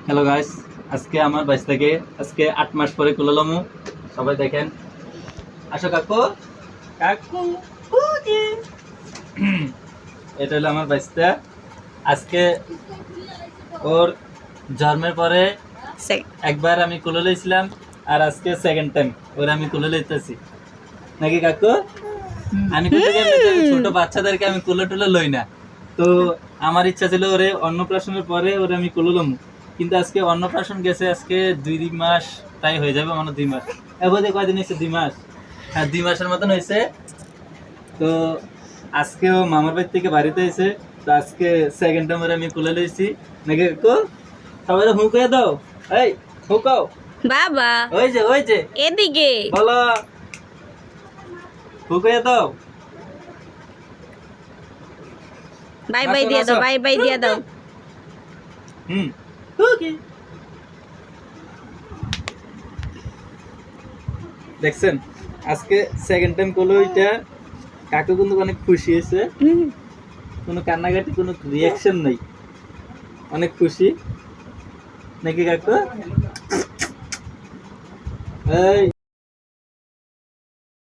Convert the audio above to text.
Hello guys, আজকে আমার বাইশটাকে আজকে 8 মাস পরে কুলালামু। সবাই দেখেন, আসো কাকু কাকু কুকি। এটা হলো আমার বাইশটা। আজকে ওর জন্মের পরে একবার আমি কুলে লইছিলাম, আর আজকে সেকেন্ড টাইম ওর আমি কুলে লইতেছি নাকি কাকু। আমি কিন্তু ছোট বাচ্চাদেরকে আমি কুলে টুলে লই না, তো আমার ইচ্ছা ছিল ওরে অন্নপ্রাশনের পরে ওরে আমি কুলে লমু, কিন্তু আজকে অন্নপ্রাশন গেছে আজকে 2 মাস তাই হয়ে যাবে, মানে 2 মাস এবারে কয়দিন হয়েছে, 2 মাস, হ্যাঁ 2 মাসের মতন হয়েছে। তো আজকে ও মামার বাড়ি থেকে বাড়িতে এসে, তো আজকে সেকেন্ড টাইম ওরে আমি কুলে লইছি নাকি কাকু। সবাই হুঁকে দাও, এই হুঁকাও বাবা, ওই যে এদিকে বলো, হুঁকে দাও। বাই বাই দিয়ে দাও, বাই বাই দিয়ে দাও। ওকে, দেখছেন আজকে সেকেন্ড টাইম করলো এটা। কাকু কিন্তু অনেক খুশি হয়েছে, কোনো কান্নাকাটি কোনো রিয়াকশন নাই, অনেক খুশি নাকি কাকু। এই